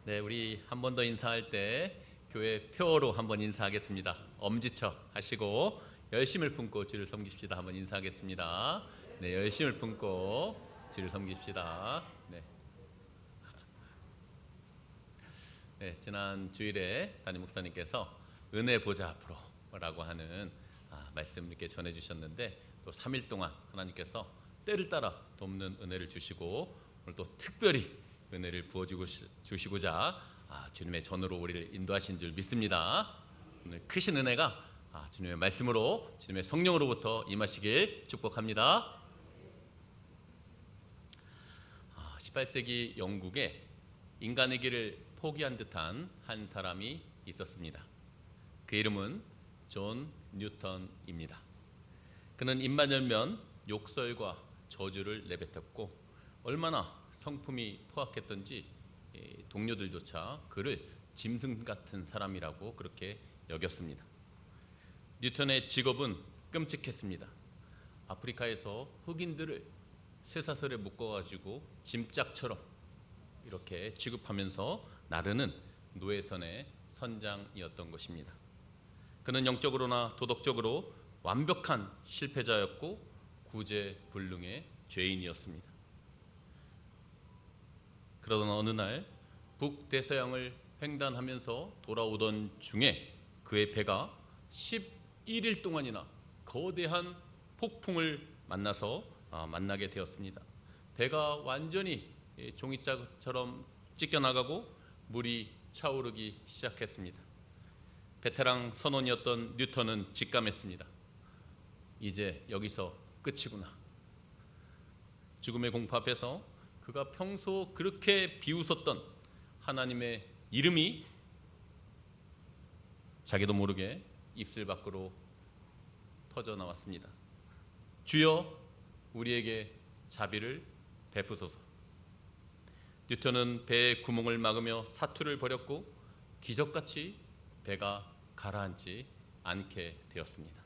네, 우리 한 번 더 인사할 때 교회 표어로 한번 인사하겠습니다. 엄지척 하시고 열심을 품고 주를 섬깁시다. 한번 인사하겠습니다. 네, 열심을 품고 주를 섬깁시다. 네, 지난 주일에 담임 목사님께서 은혜 보좌 앞으로라고 하는 말씀 이렇게 전해주셨는데, 또 3일 동안 하나님께서 때를 따라 돕는 은혜를 주시고 오늘 또 특별히 은혜를 부어주시고자 주님의 전으로 우리를 인도하신 줄 믿습니다. 오늘 크신 은혜가 주님의 말씀으로, 주님의 성령으로부터 임하시길 축복합니다. 18세기 영국에 인간의 길을 포기한 듯한 한 사람이 있었습니다. 그 이름은 존 뉴턴입니다. 그는 입만 열면 욕설과 저주를 내뱉었고, 얼마나 성품이 포악했던지 동료들조차 그를 짐승 같은 사람이라고 그렇게 여겼습니다. 뉴턴의 직업은 끔찍했습니다. 아프리카에서 흑인들을 쇠사슬에 묶어가지고 짐짝처럼 이렇게 취급하면서 나르는 노예선의 선장이었던 것입니다. 그는 영적으로나 도덕적으로 완벽한 실패자였고 구제불능의 죄인이었습니다. 그러던 어느 날 북대서양을 횡단하면서 돌아오던 중에 그의 배가 11일 동안이나 거대한 폭풍을 만나게 되었습니다. 배가 완전히 종이짝처럼 찢겨나가고 물이 차오르기 시작했습니다. 베테랑 선원이었던 뉴턴은 직감했습니다. 이제 여기서 끝이구나. 죽음의 공포 앞에서 그가 평소 그렇게 비웃었던 하나님의 이름이 자기도 모르게 입술 밖으로 터져 나왔습니다. 주여, 우리에게 자비를 베푸소서. 뉴턴은 배의 구멍을 막으며 사투를 벌였고 기적같이 배가 가라앉지 않게 되었습니다.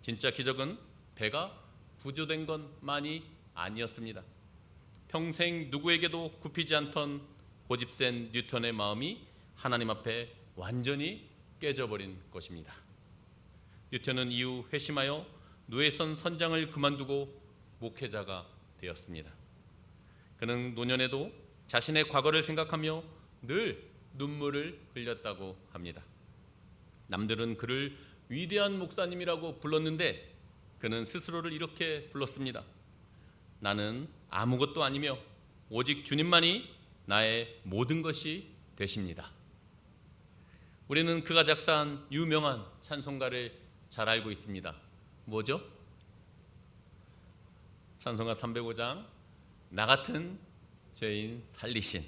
진짜 기적은 배가 구조된 것만이 아니었습니다. 평생 누구에게도 굽히지 않던 고집센 뉴턴의 마음이 하나님 앞에 완전히 깨져버린 것입니다. 뉴턴은 이후 회심하여 노예선 선장을 그만두고 목회자가 되었습니다. 그는 노년에도 자신의 과거를 생각하며 늘 눈물을 흘렸다고 합니다. 남들은 그를 위대한 목사님이라고 불렀는데 그는 스스로를 이렇게 불렀습니다. 나는 아무것도 아니며 오직 주님만이 나의 모든 것이 되십니다. 우리는 그가 작사한 유명한 찬송가를 잘 알고 있습니다. 뭐죠? 찬송가 305장, 나 같은 죄인 살리신,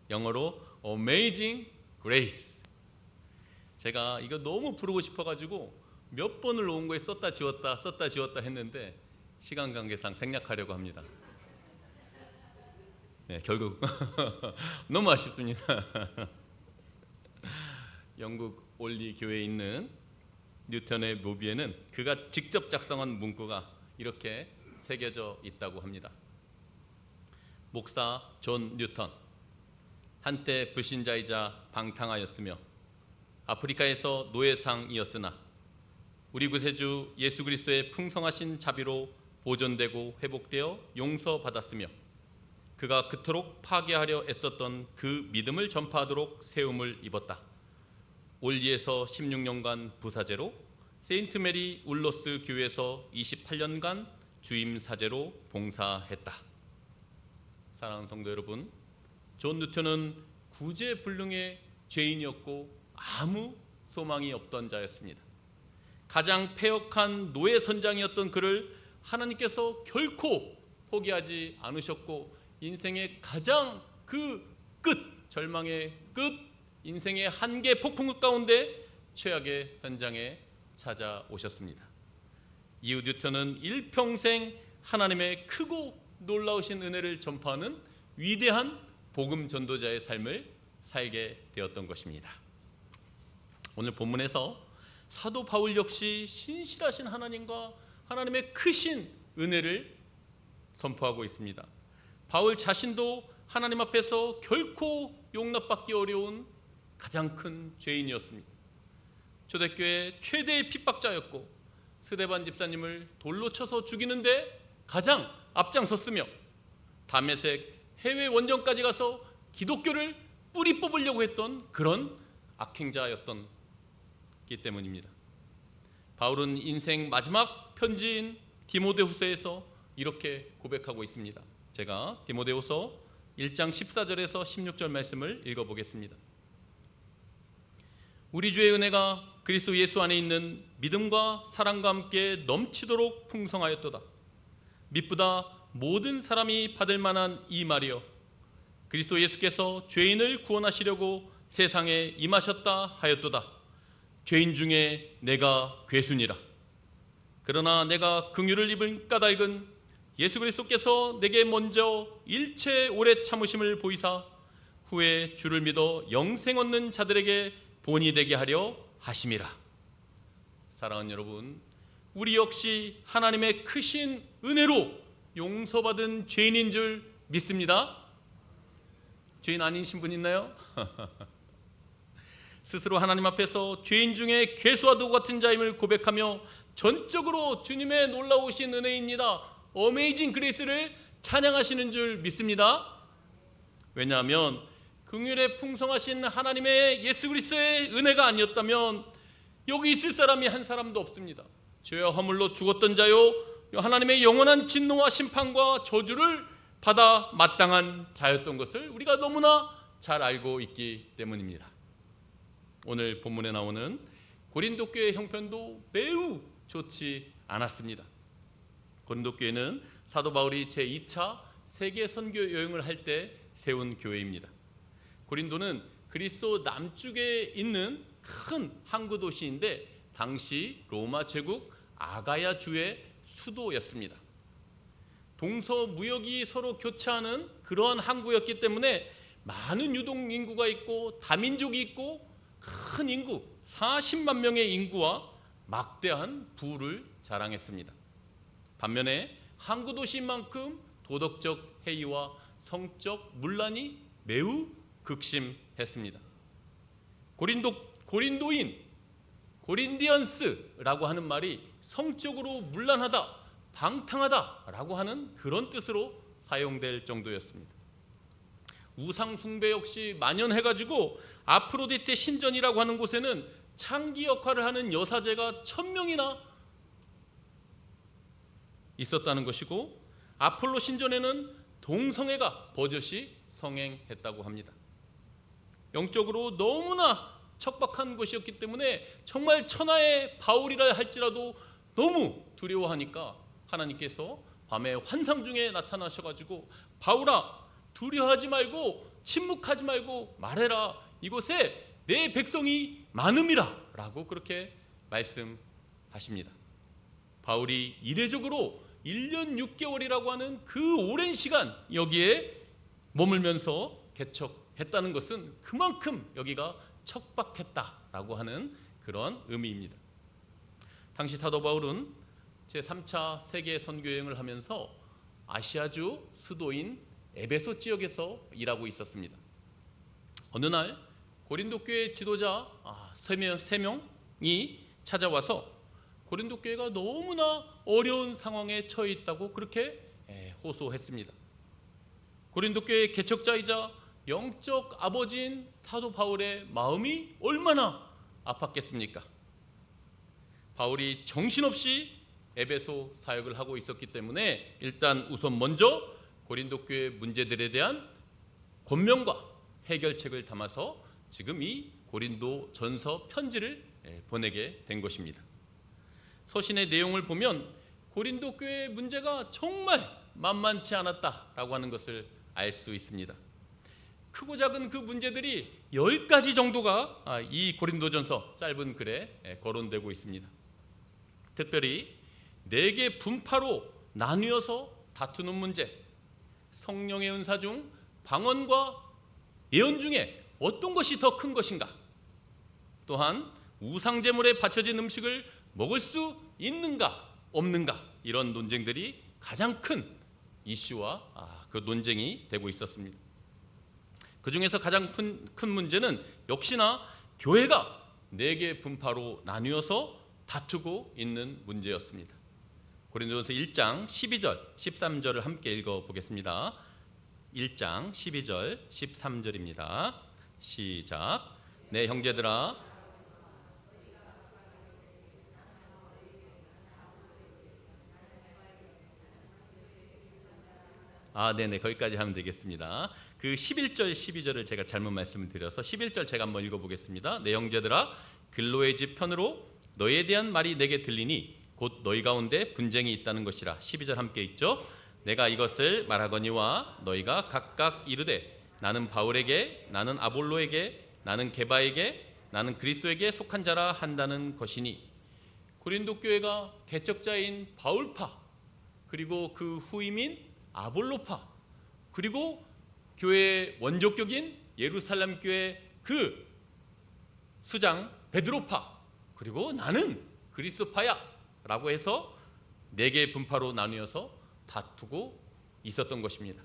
영어로 Amazing Grace. 제가 이거 너무 부르고 싶어가지고 몇 번을 온거에 썼다 지웠다 했는데 시간 관계상 생략하려고 합니다. 네, 결국 너무 아쉽습니다. 영국 올리 교회에 있는 뉴턴의 묘비에는 그가 직접 작성한 문구가 이렇게 새겨져 있다고 합니다. 목사 존 뉴턴, 한때 불신자이자 방탕하였으며 아프리카에서 노예상이었으나 우리 구세주 예수 그리스도의 풍성하신 자비로 보존되고 회복되어 용서받았으며 그가 그토록 파괴하려 애썼던 그 믿음을 전파하도록 세움을 입었다. 올리에서 16년간 부사제로, 세인트 메리 울로스 교회에서 28년간 주임 사제로 봉사했다. 사랑하는 성도 여러분, 존 뉴턴은 구제불능의 죄인이었고 아무 소망이 없던 자였습니다. 가장 패역한 노예 선장이었던 그를 하나님께서 결코 포기하지 않으셨고 인생의 가장 그 끝, 절망의 끝, 인생의 한계 폭풍 가운데 최악의 현장에 찾아오셨습니다. 이후 뉴턴은 일평생 하나님의 크고 놀라우신 은혜를 전파하는 위대한 복음 전도자의 삶을 살게 되었던 것입니다. 오늘 본문에서 사도 바울 역시 신실하신 하나님과 하나님의 크신 은혜를 선포하고 있습니다. 바울 자신도 하나님 앞에서 결코 용납받기 어려운 가장 큰 죄인이었습니다. 초대교회 최대의 핍박자였고 스데반 집사님을 돌로 쳐서 죽이는데 가장 앞장섰으며 다메섹 해외 원정까지 가서 기독교를 뿌리 뽑으려고 했던 그런 악행자였기 때문입니다. 바울은 인생 마지막 편지인 디모데후서에서 이렇게 고백하고 있습니다. 제가 디모데후서 1장 14절에서 16절 말씀을 읽어보겠습니다. 우리 주의 은혜가 그리스도 예수 안에 있는 믿음과 사랑과 함께 넘치도록 풍성하였도다. mit보다 모든 사람이 받을 만한 이 말이여, 그리스도 예수께서 죄인을 구원하시려고 세상에 임하셨다 하였도다. 죄인 중에 내가 괴순이라. 그러나 내가 긍휼을 입은 까닭은 예수 그리스도께서 내게 먼저 일체 오래 참으심을 보이사 후에 주를 믿어 영생 얻는 자들에게 본이 되게 하려 하심이라. 사랑하는 여러분, 우리 역시 하나님의 크신 은혜로 용서받은 죄인인 줄 믿습니다. 죄인 아니신 분 있나요? 스스로 하나님 앞에서 죄인 중에 괴수와도 같은 자임을 고백하며 전적으로 주님의 놀라우신 은혜입니다, 어메이징 그레이스를 찬양하시는 줄 믿습니다. 왜냐하면 긍휼에 풍성하신 하나님의 예수 그리스도의 은혜가 아니었다면 여기 있을 사람이 한 사람도 없습니다. 죄와 허물로 죽었던 자요, 하나님의 영원한 진노와 심판과 저주를 받아 마땅한 자였던 것을 우리가 너무나 잘 알고 있기 때문입니다. 오늘 본문에 나오는 고린도 교회 형편도 매우 좋지 않았습니다. 고린도 교회는 사도 바울이 제2차 세계 선교 여행을 할 때 세운 교회입니다. 고린도는 그리스 남쪽에 있는 큰 항구 도시인데 당시 로마 제국 아가야 주의 수도였습니다. 동서 무역이 서로 교차하는 그러한 항구였기 때문에 많은 유동 인구가 있고 다민족이 있고 큰 인구 40만 명의 인구와 막대한 부를 자랑했습니다. 반면에 항구 도시인 만큼 도덕적 해이와 성적 문란이 매우 극심했습니다. 고린도인, 고린디언스라고 하는 말이 성적으로 문란하다, 방탕하다라고 하는 그런 뜻으로 사용될 정도였습니다. 우상 숭배 역시 만연해가지고 아프로디테 신전이라고 하는 곳에는 창기 역할을 하는 여사제가 1000명이나 있었다는 것이고, 아폴로 신전에는 동성애가 버젓이 성행했다고 합니다. 영적으로 너무나 척박한 곳이었기 때문에 정말 천하의 바울이라 할지라도 너무 두려워하니까 하나님께서 밤에 환상 중에 나타나셔가지고 바울아, 두려워하지 말고 침묵하지 말고 말해라, 이곳에 내 백성이 많음이라 라고 그렇게 말씀하십니다. 바울이 이례적으로 1년 6개월이라고 하는 그 오랜 시간 여기에 머물면서 개척했다는 것은 그만큼 여기가 척박했다라고 하는 그런 의미입니다. 당시 사도 바울은 제3차 세계 선교 여행을 하면서 아시아주 수도인 에베소 지역에서 일하고 있었습니다. 어느 날 고린도 교회 지도자 3명이 찾아와서 고린도 교회가 너무나 어려운 상황에 처해 있다고 그렇게 호소했습니다. 고린도 교회의 개척자이자 영적 아버지인 사도 바울의 마음이 얼마나 아팠겠습니까? 바울이 정신없이 에베소 사역을 하고 있었기 때문에 일단 우선 먼저 고린도 교회 문제들에 대한 권면과 해결책을 담아서 지금 이 고린도 전서 편지를 보내게 된 것입니다. 서신의 내용을 보면 고린도 교회의 문제가 정말 만만치 않았다라고 하는 것을 알 수 있습니다. 크고 작은 그 문제들이 10가지 정도가 이 고린도전서 짧은 글에 거론되고 있습니다. 특별히 4개 분파로 나뉘어서 다투는 문제, 성령의 은사 중 방언과 예언 중에 어떤 것이 더 큰 것인가, 또한 우상제물에 바쳐진 음식을 먹을 수 있는가 없는가, 이런 논쟁들이 가장 큰 이슈와 그 논쟁이 되고 있었습니다. 그 중에서 가장 큰 문제는 역시나 교회가 4개 분파로 나뉘어서 다투고 있는 문제였습니다. 고린도전서 1장 12절, 13절을 함께 읽어보겠습니다. 1장 12절, 13절입니다. 시작. 내 형제들아, 네네, 거기까지 하면 되겠습니다. 그 11절, 12절을 제가 잘못 말씀을 드려서 11절 제가 한번 읽어보겠습니다. 내 형제들아, 글로의 집 편으로 너희에 대한 말이 내게 들리니 곧 너희 가운데 분쟁이 있다는 것이라. 12절 함께 읽죠. 내가 이것을 말하거니와 너희가 각각 이르되 나는 바울에게, 나는 아볼로에게, 나는 게바에게, 나는 그리스도에게 속한 자라 한다는 것이니. 고린도 교회가 개척자인 바울파, 그리고 그 후임인 아볼로파, 그리고 교회의 원조격인 예루살렘 교회 그 수장 베드로파, 그리고 나는 그리스도파야 라고 해서 4개의 분파로 나뉘어서 다투고 있었던 것입니다.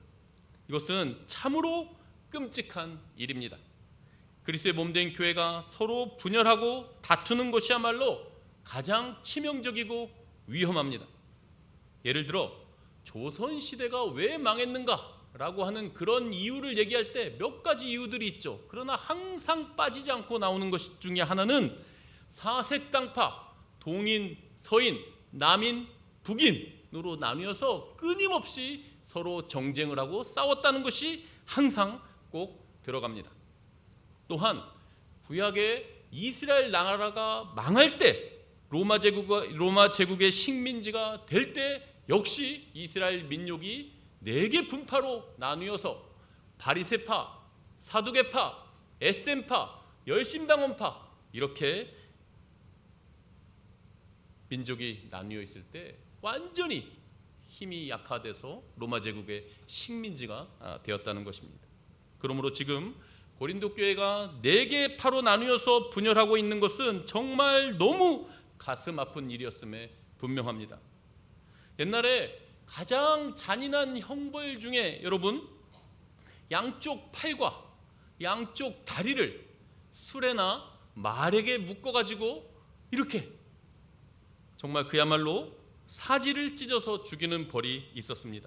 이것은 참으로 끔찍한 일입니다. 그리스도의 몸된 교회가 서로 분열하고 다투는 것이야말로 가장 치명적이고 위험합니다. 예를 들어 조선시대가 왜 망했는가 라고 하는 그런 이유를 얘기할 때 몇 가지 이유들이 있죠. 그러나 항상 빠지지 않고 나오는 것 중에 하나는 사색당파, 동인, 서인, 남인, 북인으로 나뉘어서 끊임없이 서로 정쟁을 하고 싸웠다는 것이 항상 꼭 들어갑니다. 또한 구약의 이스라엘 나라가 망할 때, 로마 제국의 식민지가 될 때 역시 이스라엘 민족이 4개 분파로 나뉘어서 바리새파, 사두개파, 에셈파, 열심당원파 이렇게 민족이 나뉘어 있을 때 완전히 힘이 약화돼서 로마 제국의 식민지가 되었다는 것입니다. 그러므로 지금 고린도 교회가 4개 파로 나뉘어서 분열하고 있는 것은 정말 너무 가슴 아픈 일이었음에 분명합니다. 옛날에 가장 잔인한 형벌 중에 여러분, 양쪽 팔과 양쪽 다리를 수레나 말에게 묶어가지고 이렇게 정말 그야말로 사지를 찢어서 죽이는 벌이 있었습니다.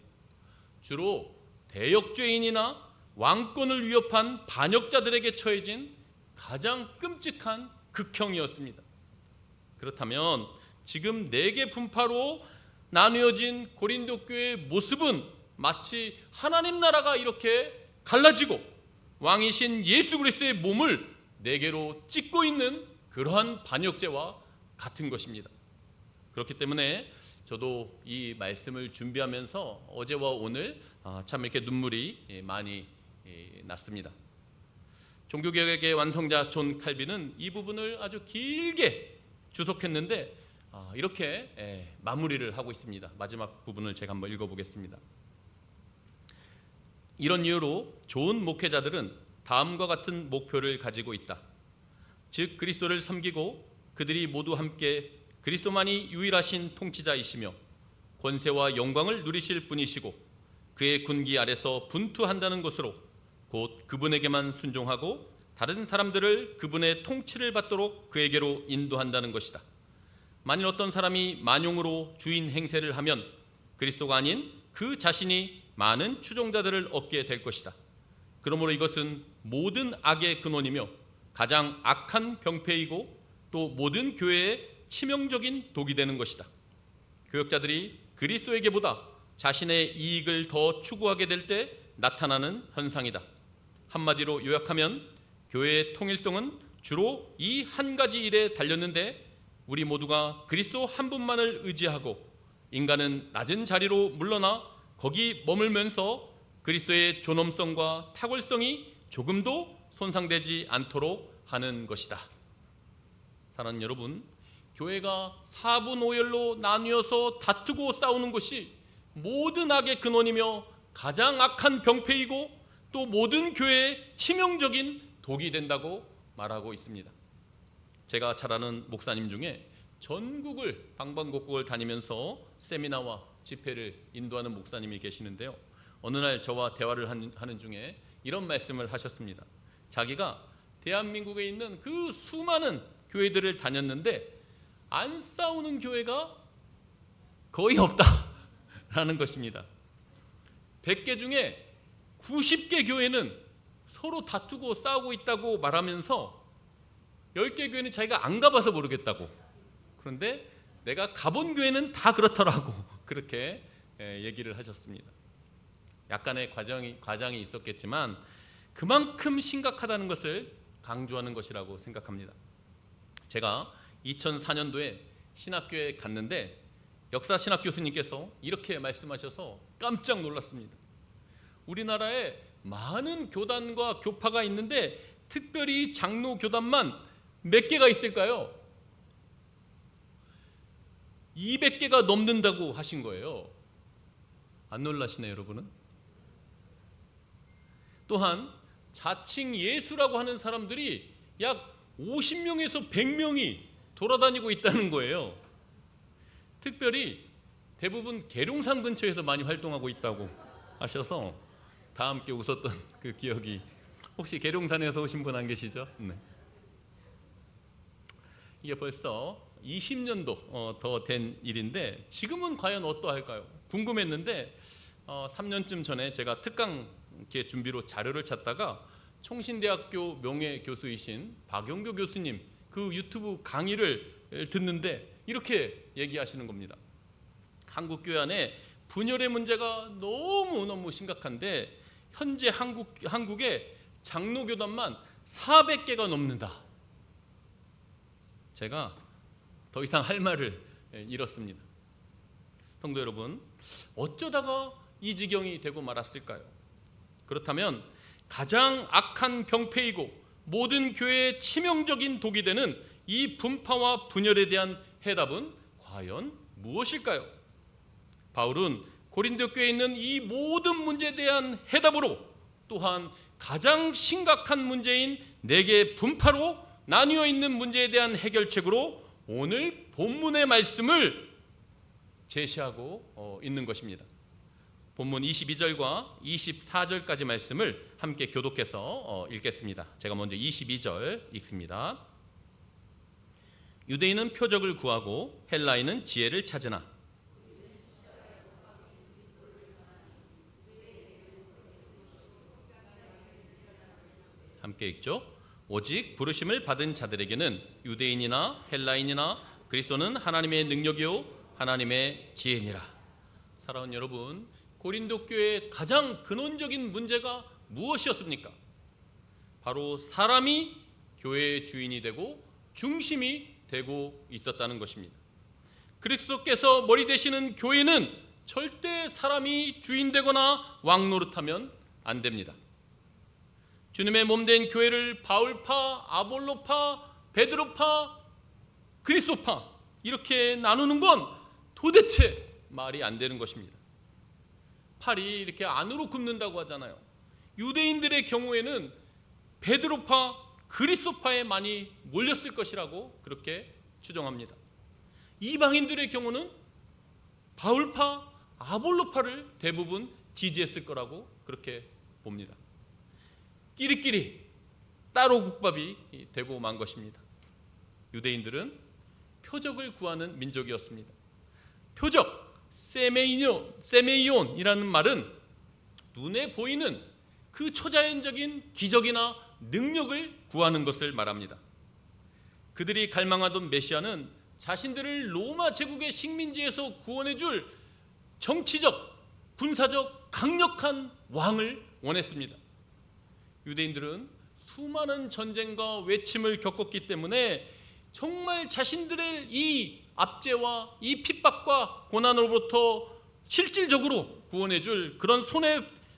주로 대역죄인이나 왕권을 위협한 반역자들에게 처해진 가장 끔찍한 극형이었습니다. 그렇다면 지금 4개 분파로 나누어진 고린도 교회의 모습은 마치 하나님 나라가 이렇게 갈라지고 왕이신 예수 그리스도의 몸을 4개로 찢고 있는 그러한 반역죄와 같은 것입니다. 그렇기 때문에 저도 이 말씀을 준비하면서 어제와 오늘 참 이렇게 눈물이 많이 났습니다. 종교개혁의 완성자 존 칼빈은 이 부분을 아주 길게 주석했는데 이렇게 마무리를 하고 있습니다. 마지막 부분을 제가 한번 읽어보겠습니다. 이런 이유로 좋은 목회자들은 다음과 같은 목표를 가지고 있다. 즉 그리스도를 섬기고 그들이 모두 함께 그리스도만이 유일하신 통치자이시며 권세와 영광을 누리실 분이시고 그의 군기 아래서 분투한다는 것으로 곧 그분에게만 순종하고 다른 사람들을 그분의 통치를 받도록 그에게로 인도한다는 것이다. 만일 어떤 사람이 만용으로 주인 행세를 하면 그리스도가 아닌 그 자신이 많은 추종자들을 얻게 될 것이다. 그러므로 이것은 모든 악의 근원이며 가장 악한 병폐이고 또 모든 교회의 치명적인 독이 되는 것이다. 교역자들이 그리스도에게보다 자신의 이익을 더 추구하게 될 때 나타나는 현상이다. 한마디로 요약하면 교회의 통일성은 주로 이 한 가지 일에 달렸는데 우리 모두가 그리스도 한 분만을 의지하고 인간은 낮은 자리로 물러나 거기 머물면서 그리스도의 존엄성과 탁월성이 조금도 손상되지 않도록 하는 것이다. 사랑하는 여러분, 교회가 4분 5열로 나뉘어서 다투고 싸우는 것이 모든 악의 근원이며 가장 악한 병폐이고 또 모든 교회의 치명적인 독이 된다고 말하고 있습니다. 제가 잘 아는 목사님 중에 전국을 방방곡곡을 다니면서 세미나와 집회를 인도하는 목사님이 계시는데요. 어느 날 저와 대화를 하는 중에 이런 말씀을 하셨습니다. 자기가 대한민국에 있는 그 수많은 교회들을 다녔는데 안 싸우는 교회가 거의 없다라는 것입니다. 100개 중에 90개 교회는 서로 다투고 싸우고 있다고 말하면서 10개 교회는 자기가 안 가봐서 모르겠다고. 그런데 내가 가본 교회는 다 그렇더라고. 그렇게 얘기를 하셨습니다. 약간의 과장이 있었겠지만 그만큼 심각하다는 것을 강조하는 것이라고 생각합니다. 제가 2004년도에 신학교에 갔는데 역사 신학 교수님께서 이렇게 말씀하셔서 깜짝 놀랐습니다. 우리나라에 많은 교단과 교파가 있는데 특별히 장로 교단만 몇 개가 있을까요? 200개가 넘는다고 하신 거예요. 안 놀라시나요, 여러분은? 또한 자칭 예수라고 하는 사람들이 약 50명에서 100명이 돌아다니고 있다는 거예요. 특별히 대부분 계룡산 근처에서 많이 활동하고 있다고 하셔서 다 함께 웃었던 그 기억이. 혹시 계룡산에서 오신 분 안 계시죠? 네. 이게 벌써 20년도 더 된 일인데 지금은 과연 어떠할까요? 궁금했는데 3년쯤 전에 제가 특강 준비로 자료를 찾다가 총신대학교 명예교수이신 박영교 교수님 그 유튜브 강의를 듣는데 이렇게 얘기하시는 겁니다. 한국교회 안에 분열의 문제가 너무 심각한데 현재 한국의 장로교단만 400개가 넘는다. 제가 더 이상 할 말을 잃었습니다. 성도 여러분, 어쩌다가 이 지경이 되고 말았을까요? 그렇다면 가장 악한 병폐이고 모든 교회의 치명적인 독이 되는 이 분파와 분열에 대한 해답은 과연 무엇일까요? 바울은 고린도 교회에 있는 이 모든 문제에 대한 해답으로 또한 가장 심각한 문제인 4개의 분파로 나뉘어 있는 문제에 대한 해결책으로 오늘 본문의 말씀을 제시하고 있는 것입니다. 본문 22절과 24절까지 말씀을 함께 교독해서 읽겠습니다. 제가 먼저 22절 읽습니다. 유대인은 표적을 구하고 헬라인은 지혜를 찾으나 함께 읽죠. 오직 부르심을 받은 자들에게는 유대인이나 헬라인이나 그리스도는 하나님의 능력이요 하나님의 지혜니라. 사랑하는 여러분, 고린도 교회의 가장 근원적인 문제가 무엇이었습니까? 바로 사람이 교회의 주인이 되고 중심이 되고 있었다는 것입니다. 그리스도께서 머리 되시는 교회는 절대 사람이 주인 되거나 왕 노릇하면 안 됩니다. 주님의 몸된 교회를 바울파, 아볼로파, 베드로파, 그리스도파 이렇게 나누는 건 도대체 말이 안 되는 것입니다. 팔이 이렇게 안으로 굽는다고 하잖아요. 유대인들의 경우에는 베드로파, 그리스도파에 많이 몰렸을 것이라고 그렇게 추정합니다. 이방인들의 경우는 바울파, 아볼로파를 대부분 지지했을 거라고 그렇게 봅니다. 끼리끼리 따로 국밥이 되고 만 것입니다. 유대인들은 표적을 구하는 민족이었습니다. 표적, 세메이온이라는 말은 눈에 보이는 그 초자연적인 기적이나 능력을 구하는 것을 말합니다. 그들이 갈망하던 메시아는 자신들을 로마 제국의 식민지에서 구원해 줄 정치적, 군사적 강력한 왕을 원했습니다. 유대인들은 수많은 전쟁과 외침을 겪었기 때문에 정말 자신들의 이 압제와 이 핍박과 고난으로부터 실질적으로 구원해 줄 그런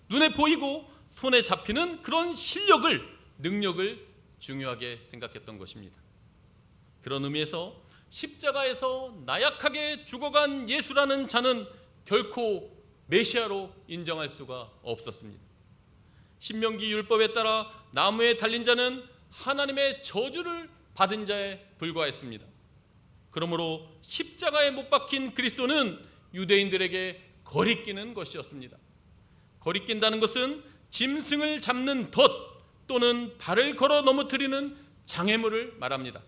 눈에 보이고 손에 잡히는 그런 실력을, 능력을 중요하게 생각했던 것입니다. 그런 의미에서 십자가에서 나약하게 죽어간 예수라는 자는 결코 메시아로 인정할 수가 없었습니다. 신명기 율법에 따라 나무에 달린 자는 하나님의 저주를 받은 자에 불과했습니다. 그러므로 십자가에 못 박힌 그리스도는 유대인들에게 거리끼는 것이었습니다. 거리낀다는 것은 짐승을 잡는 덫 또는 발을 걸어 넘어뜨리는 장애물을 말합니다.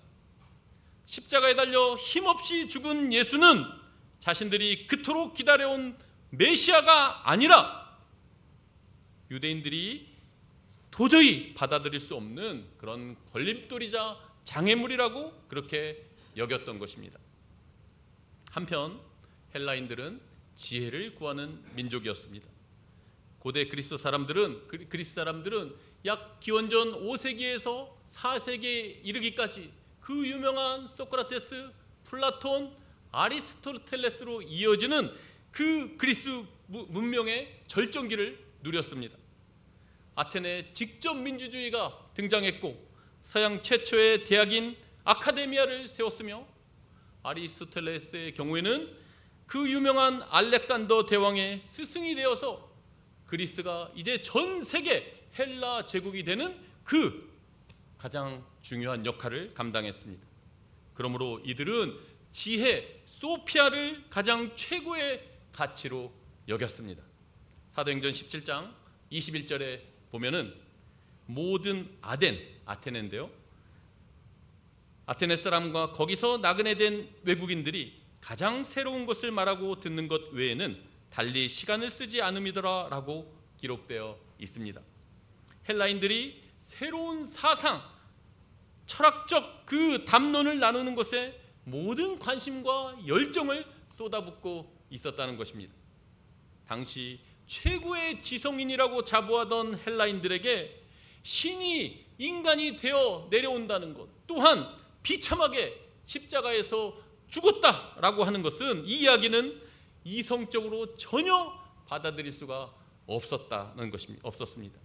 십자가에 달려 힘없이 죽은 예수는 자신들이 그토록 기다려온 메시아가 아니라 유대인들이 도저히 받아들일 수 없는 그런 걸림돌이자 장애물이라고 그렇게 여겼던 것입니다. 한편 헬라인들은 지혜를 구하는 민족이었습니다. 고대 그리스 사람들은 약 기원전 5세기에서 4세기에 이르기까지 그 유명한 소크라테스, 플라톤, 아리스토텔레스로 이어지는 그 그리스 문명의 절정기를 누렸습니다. 아테네 직접 민주주의가 등장했고 서양 최초의 대학인 아카데미아를 세웠으며 아리스토텔레스의 경우에는 그 유명한 알렉산더 대왕의 스승이 되어서 그리스가 이제 전 세계 헬라 제국이 되는 그 가장 중요한 역할을 감당했습니다. 그러므로 이들은 지혜 소피아를 가장 최고의 가치로 여겼습니다. 사도행전 17장 21절에 보면은 모든 아테네인데요. 아테네 사람과 거기서 나그네 된 외국인들이 가장 새로운 것을 말하고 듣는 것 외에는 달리 시간을 쓰지 않음이더라 라고 기록되어 있습니다. 헬라인들이 새로운 사상, 철학적 그 담론을 나누는 것에 모든 관심과 열정을 쏟아붓고 있었다는 것입니다. 당시 최고의 지성인이라고 자부하던 헬라인들에게 신이 인간이 되어 내려온다는 것, 또한 비참하게 십자가에서 죽었다라고 하는 것은, 이 이야기는 이성적으로 전혀 받아들일 수가 없었습니다.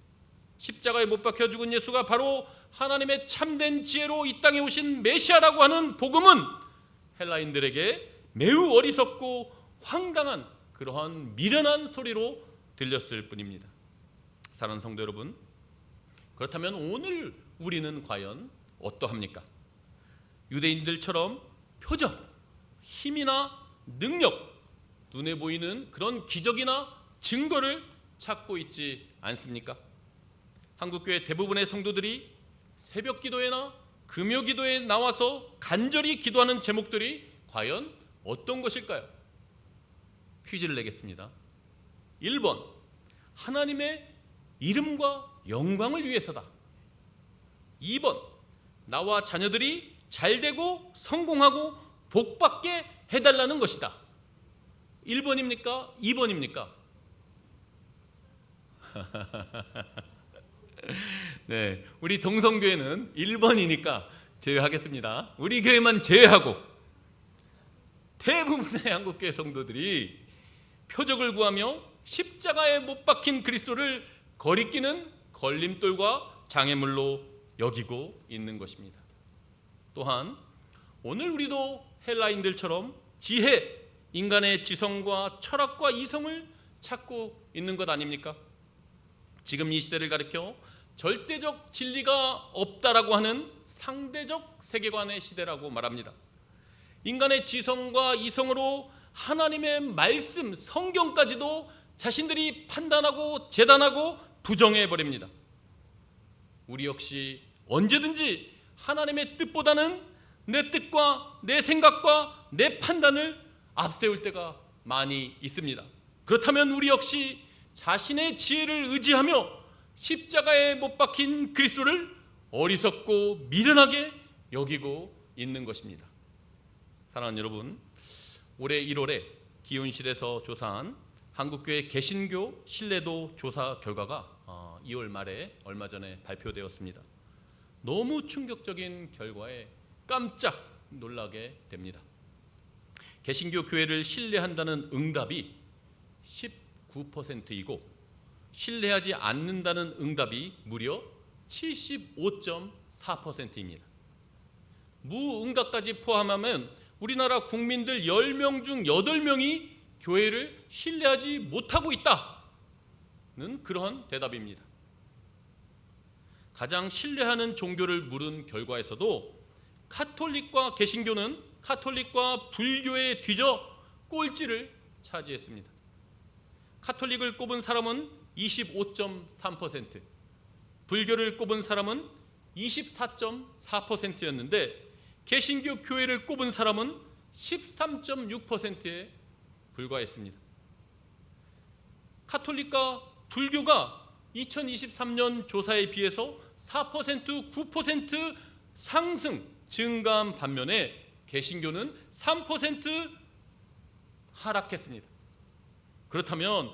십자가에 못 박혀 죽은 예수가 바로 하나님의 참된 지혜로 이 땅에 오신 메시아라고 하는 복음은 헬라인들에게 매우 어리석고 황당한 그러한 미련한 소리로 들렸을 뿐입니다. 사랑하는 성도 여러분, 그렇다면 오늘 우리는 과연 어떠합니까? 유대인들처럼 표적, 힘이나 능력, 눈에 보이는 그런 기적이나 증거를 찾고 있지 않습니까? 한국교회 대부분의 성도들이 새벽 기도회나 금요 기도에 나와서 간절히 기도하는 제목들이 과연 어떤 것일까요? 퀴즈를 내겠습니다. 1번, 하나님의 이름과 영광을 위해서다. 2번, 나와 자녀들이 잘되고 성공하고 복받게 해달라는 것이다. 1번입니까? 2번입니까? 네, 우리 동성교회는 1번이니까 제외하겠습니다. 우리 교회만 제외하고 대부분의 한국교회 성도들이 표적을 구하며 십자가에 못 박힌 그리스도를 거리끼는 걸림돌과 장애물로 여기고 있는 것입니다. 또한 오늘 우리도 헬라인들처럼 지혜, 인간의 지성과 철학과 이성을 찾고 있는 것 아닙니까? 지금 이 시대를 가리켜 절대적 진리가 없다라고 하는 상대적 세계관의 시대라고 말합니다. 인간의 지성과 이성으로 하나님의 말씀, 성경까지도 자신들이 판단하고 재단하고 부정해버립니다. 우리 역시 언제든지 하나님의 뜻보다는 내 뜻과 내 생각과 내 판단을 앞세울 때가 많이 있습니다. 그렇다면 우리 역시 자신의 지혜를 의지하며 십자가에 못 박힌 그리스도를 어리석고 미련하게 여기고 있는 것입니다. 사랑하는 여러분, 올해 1월에 기훈실에서 조사한 한국교회 개신교 신뢰도 조사 결과가 2월 말에 얼마 전에 발표되었습니다. 너무 충격적인 결과에 깜짝 놀라게 됩니다. 개신교 교회를 신뢰한다는 응답이 19%이고 신뢰하지 않는다는 응답이 무려 75.4%입니다. 무응답까지 포함하면 우리나라 국민들 10명 중 8명이 교회를 신뢰하지 못하고 있다는 그런 대답입니다. 가장 신뢰하는 종교를 물은 결과에서도 카톨릭과 개신교는 카톨릭과 불교에 뒤져 꼴찌를 차지했습니다. 카톨릭을 꼽은 사람은 25.3%, 불교를 꼽은 사람은 24.4%였는데 개신교 교회를 꼽은 사람은 13.6%에 불과했습니다. 카톨릭과 불교가 2023년 조사에 비해서 4%, 9% 상승, 증가한 반면에 개신교는 3% 하락했습니다. 그렇다면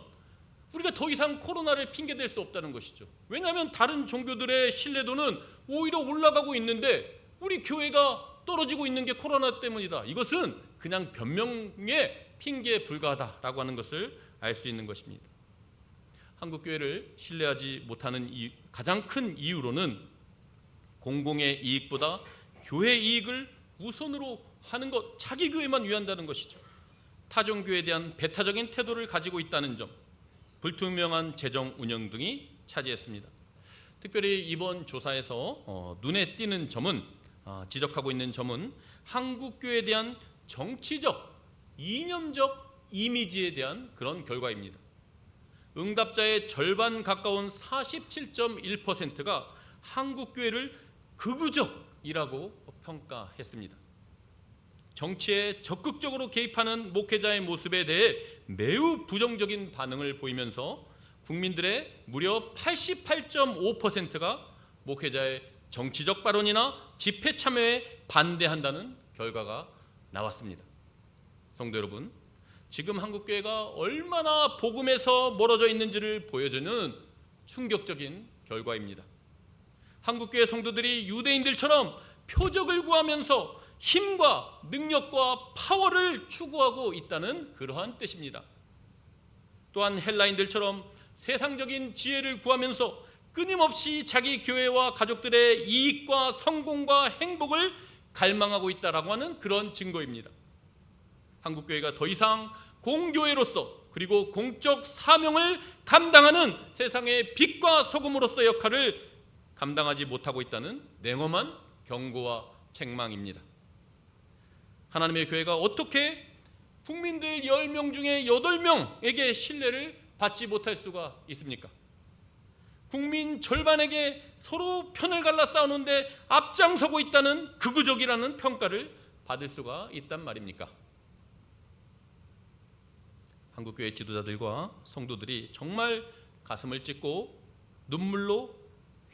우리가 더 이상 코로나를 핑계댈 수 없다는 것이죠. 왜냐하면 다른 종교들의 신뢰도는 오히려 올라가고 있는데 우리 교회가 떨어지고 있는 게 코로나 때문이다. 이것은 그냥 변명의 핑계에 불과하다라고 하는 것을 알 수 있는 것입니다. 한국교회를 신뢰하지 못하는 가장 큰 이유로는 공공의 이익보다 교회 이익을 우선으로 하는 것, 자기 교회만 위한다는 것이죠. 타종교에 대한 배타적인 태도를 가지고 있다는 점, 불투명한 재정 운영 등이 차지했습니다. 특별히 이번 조사에서 눈에 띄는 점은, 지적하고 있는 점은 한국교회에 대한 정치적, 이념적 이미지에 대한 그런 결과입니다. 응답자의 절반 가까운 47.1%가 한국교회를 극우적이라고 평가했습니다. 정치에 적극적으로 개입하는 목회자의 모습에 대해 매우 부정적인 반응을 보이면서 국민들의 무려 88.5%가 목회자의 정치적 발언이나 집회 참여에 반대한다는 결과가 나왔습니다. 성도 여러분, 지금 한국교회가 얼마나 복음에서 멀어져 있는지를 보여주는 충격적인 결과입니다. 한국교회 성도들이 유대인들처럼 표적을 구하면서 힘과 능력과 파워를 추구하고 있다는 그러한 뜻입니다. 또한 헬라인들처럼 세상적인 지혜를 구하면서 끊임없이 자기 교회와 가족들의 이익과 성공과 행복을 갈망하고 있다라고 하는 그런 증거입니다. 한국교회가 더 이상 공교회로서 그리고 공적 사명을 감당하는 세상의 빛과 소금으로서의 역할을 감당하지 못하고 있다는 냉엄한 경고와 책망입니다. 하나님의 교회가 어떻게 국민들 10명 중에 8명에게 신뢰를 받지 못할 수가 있습니까? 국민 절반에게 서로 편을 갈라 싸우는데 앞장서고 있다는 극우적이라는 평가를 받을 수가 있단 말입니까? 한국교회 지도자들과 성도들이 정말 가슴을 찢고 눈물로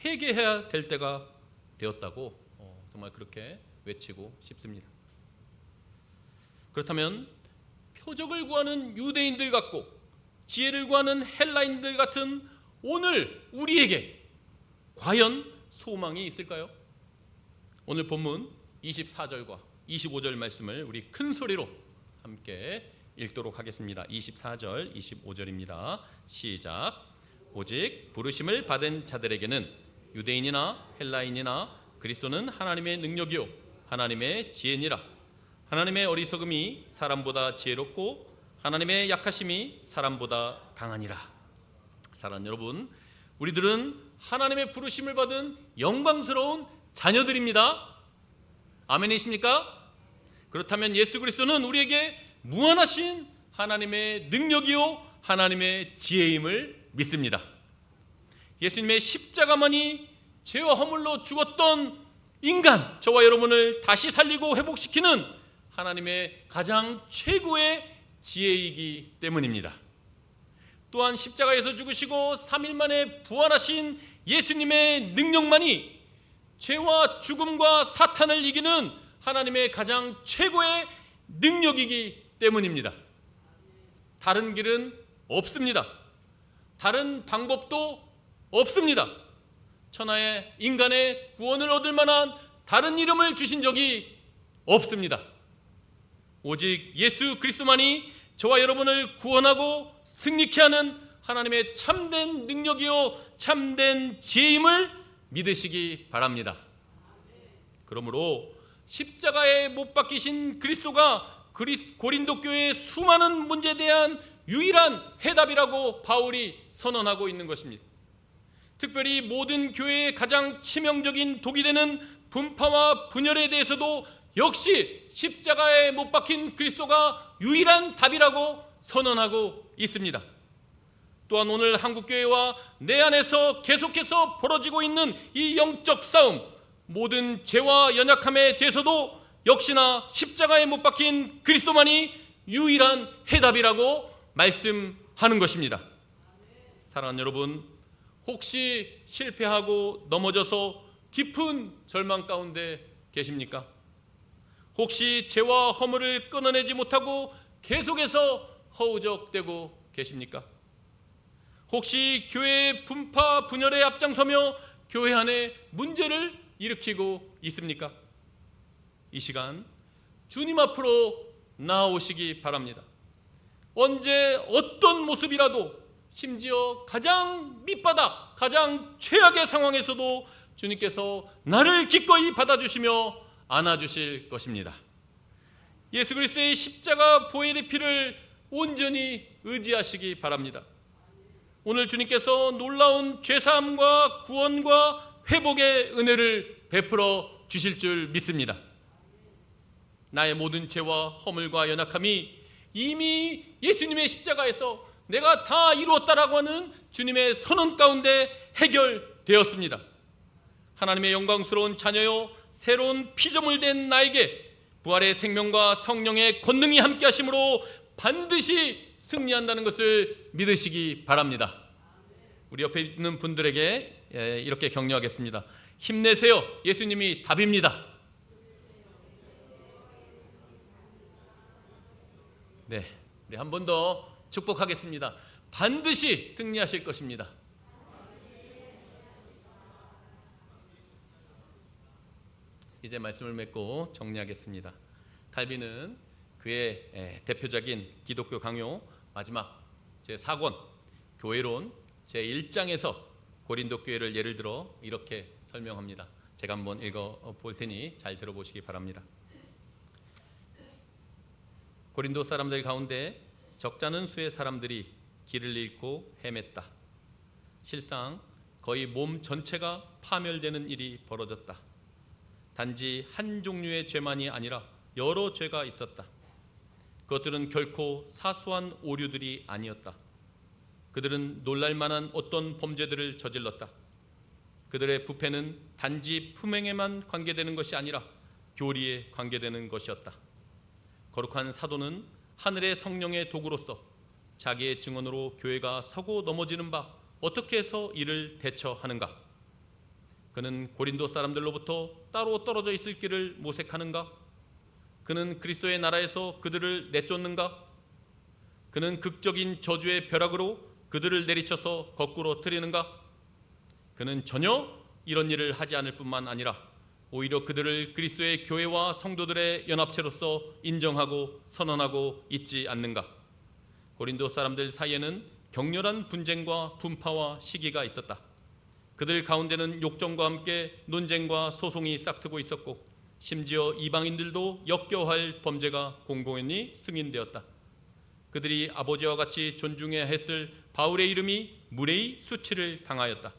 회개해야 될 때가 되었다고 정말 그렇게 외치고 싶습니다. 그렇다면 표적을 구하는 유대인들 같고 지혜를 구하는 헬라인들 같은 오늘 우리에게 과연 소망이 있을까요? 오늘 본문 24절과 25절 말씀을 우리 큰 소리로 함께 읽도록 하겠습니다. 24절, 25절입니다. 시작. 오직 부르심을 받은 자들에게는 유대인이나 헬라인이나 그리스도는 하나님의 능력이요 하나님의 지혜니라. 하나님의 어리석음이 사람보다 지혜롭고 하나님의 약하심이 사람보다 강하니라. 사랑하는 여러분, 우리들은 하나님의 부르심을 받은 영광스러운 자녀들입니다. 아멘이십니까? 그렇다면 예수 그리스도는 우리에게 무한하신 하나님의 능력이요 하나님의 지혜임을 믿습니다. 예수님의 십자가만이 죄와 허물로 죽었던 인간, 저와 여러분을 다시 살리고 회복시키는 하나님의 가장 최고의 지혜이기 때문입니다. 또한 십자가에서 죽으시고 3일 만에 부활하신 예수님의 능력만이 죄와 죽음과 사탄을 이기는 하나님의 가장 최고의 능력이기 때문입니다. 다른 길은 없습니다. 다른 방법도 없습니다. 천하의 인간의 구원을 얻을 만한 다른 이름을 주신 적이 없습니다. 오직 예수 그리스도만이 저와 여러분을 구원하고 승리케 하는 하나님의 참된 능력이요 참된 지혜임을 믿으시기 바랍니다. 그러므로 십자가에 못 박히신 그리스도가 고린도 교회의 수많은 문제에 대한 유일한 해답이라고 바울이 선언하고 있는 것입니다. 특별히 모든 교회의 가장 치명적인 독이 되는 분파와 분열에 대해서도 역시 십자가에 못 박힌 그리스도가 유일한 답이라고 선언하고 있습니다. 또한 오늘 한국교회와 내 안에서 계속해서 벌어지고 있는 이 영적 싸움, 모든 죄와 연약함에 대해서도 역시나 십자가에 못 박힌 그리스도만이 유일한 해답이라고 말씀하는 것입니다. 사랑하는 여러분, 혹시 실패하고 넘어져서 깊은 절망 가운데 계십니까? 혹시 죄와 허물을 끊어내지 못하고 계속해서 허우적대고 계십니까? 혹시 교회의 분파 분열에 앞장서며 교회 안에 문제를 일으키고 있습니까? 이 시간 주님 앞으로 나아오시기 바랍니다. 언제 어떤 모습이라도, 심지어 가장 밑바닥, 가장 최악의 상황에서도 주님께서 나를 기꺼이 받아주시며 안아주실 것입니다. 예수 그리스도의 십자가 보혈의 피를 온전히 의지하시기 바랍니다. 오늘 주님께서 놀라운 죄사함과 구원과 회복의 은혜를 베풀어 주실 줄 믿습니다. 나의 모든 죄와 허물과 연약함이 이미 예수님의 십자가에서 내가 다 이루었다라고 하는 주님의 선언 가운데 해결되었습니다. 하나님의 영광스러운 자녀요, 새로운 피조물 된 나에게 부활의 생명과 성령의 권능이 함께 하심으로 반드시 승리한다는 것을 믿으시기 바랍니다. 우리 옆에 있는 분들에게 이렇게 격려하겠습니다. 힘내세요. 예수님이 답입니다. 네, 우리 한 번 더 축복하겠습니다. 반드시 승리하실 것입니다. 이제 말씀을 맺고 정리하겠습니다. 칼빈은 그의 대표적인 기독교 강요 마지막 제4권 교회론 제1장에서 고린도 교회를 예를 들어 이렇게 설명합니다. 제가 한번 읽어 볼 테니 잘 들어보시기 바랍니다. 고린도 사람들 가운데 적잖은 수의 사람들이 길을 잃고 헤맸다. 실상 거의 몸 전체가 파멸되는 일이 벌어졌다. 단지 한 종류의 죄만이 아니라 여러 죄가 있었다. 그것들은 결코 사소한 오류들이 아니었다. 그들은 놀랄만한 어떤 범죄들을 저질렀다. 그들의 부패는 단지 품행에만 관계되는 것이 아니라 교리에 관계되는 것이었다. 거룩한 사도는 하늘의 성령의 도구로서 자기의 증언으로 교회가 서고 넘어지는 바 어떻게 해서 이를 대처하는가? 그는 고린도 사람들로부터 따로 떨어져 있을 길을 모색하는가? 그는 그리스도의 나라에서 그들을 내쫓는가? 그는 극적인 저주의 벼락으로 그들을 내리쳐서 거꾸로 트리는가? 그는 전혀 이런 일을 하지 않을 뿐만 아니라 오히려 그들을 그리스도의 교회와 성도들의 연합체로서 인정하고 선언하고 있지 않는가? 고린도 사람들 사이에는 격렬한 분쟁과 분파와 시기가 있었다. 그들 가운데는 욕정과 함께 논쟁과 소송이 싹트고 있었고 심지어 이방인들도 역겨워할 범죄가 공공연히 승인되었다. 그들이 아버지와 같이 존중해야 했을 바울의 이름이 무례히 수치를 당하였다.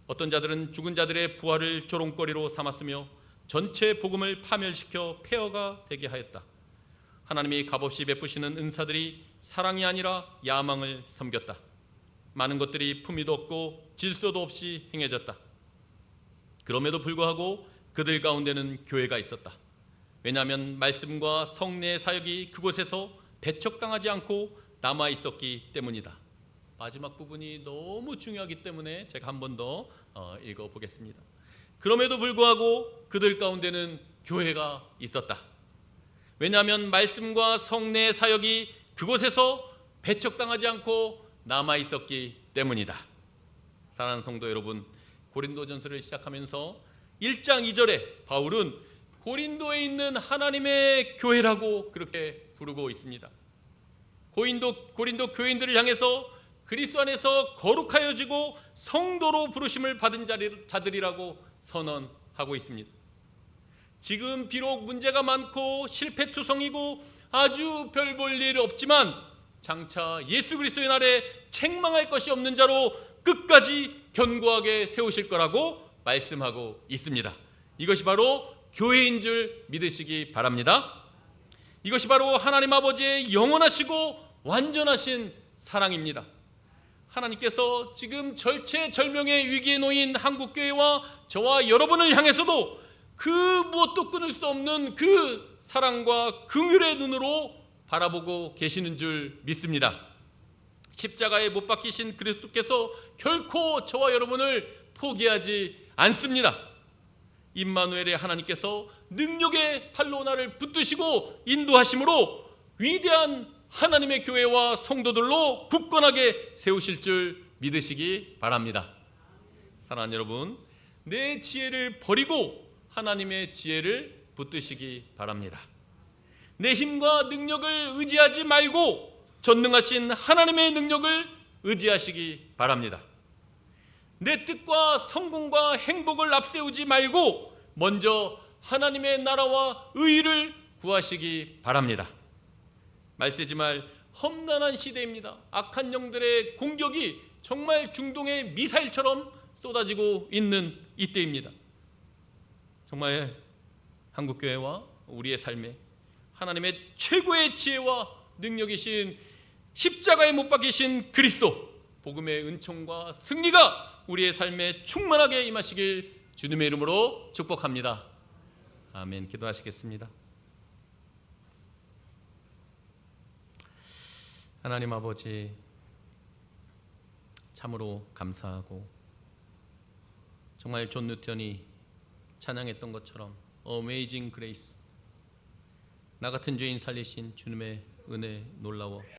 어떤 자들은 죽은 자들의 부활을 조롱거리로 삼았으며 전체 복음을 파멸시켜 폐허가 되게 하였다. 하나님이 값없이 베푸시는 은사들이 사랑이 아니라 야망을 섬겼다. 많은 것들이 품위도 없고 질서도 없이 행해졌다. 그럼에도 불구하고 그들 가운데는 교회가 있었다. 왜냐하면 말씀과 성례의 사역이 그곳에서 배척당하지 않고 남아 있었기 때문이다. 마지막 부분이 너무 중요하기 때문에 제가 한 번 더 읽어보겠습니다. 그럼에도 불구하고 그들 가운데는 교회가 있었다. 왜냐하면 말씀과 성례의 사역이 그곳에서 배척당하지 않고 남아 있었기 때문이다. 사랑하는 성도 여러분, 고린도전서를 시작하면서 1장 2절에 바울은 고린도에 있는 하나님의 교회라고 그렇게 부르고 있습니다. 고린도 교인들을 향해서 그리스도 안에서 거룩하여지고 성도로 부르심을 받은 자들이라고 선언하고 있습니다. 지금 비록 문제가 많고 실패투성이고 아주 별 볼 일 없지만 장차 예수 그리스도의 날에 책망할 것이 없는 자로 끝까지 견고하게 세우실 거라고 말씀하고 있습니다. 이것이 바로 교회인 줄 믿으시기 바랍니다. 이것이 바로 하나님 아버지의 영원하시고 완전하신 사랑입니다. 하나님께서 지금 절체절명의 위기에 놓인 한국교회와 저와 여러분을 향해서도 그 무엇도 끊을 수 없는 그 사랑과 긍휼의 눈으로 바라보고 계시는 줄 믿습니다. 십자가에 못 박히신 그리스도께서 결코 저와 여러분을 포기하지 않습니다. 임마누엘의 하나님께서 능력의 팔로 나를 붙드시고 인도하심으로 위대한 하나님의 교회와 성도들로 굳건하게 세우실 줄 믿으시기 바랍니다. 사랑하는 여러분, 내 지혜를 버리고 하나님의 지혜를 붙드시기 바랍니다. 내 힘과 능력을 의지하지 말고 전능하신 하나님의 능력을 의지하시기 바랍니다. 내 뜻과 성공과 행복을 앞세우지 말고 먼저 하나님의 나라와 의를 구하시기 바랍니다. 말세지말 험난한 시대입니다. 악한 영들의 공격이 정말 중동의 미사일처럼 쏟아지고 있는 이때입니다. 정말 한국교회와 우리의 삶에 하나님의 최고의 지혜와 능력이신 십자가에 못 박히신 그리스도 복음의 은총과 승리가 우리의 삶에 충만하게 임하시길 주님의 이름으로 축복합니다. 아멘. 기도하시겠습니다. 하나님 아버지, 참으로 감사하고 정말 존 뉴턴이 찬양했던 것처럼 Amazing Grace, 나 같은 죄인 살리신 주님의 은혜 놀라워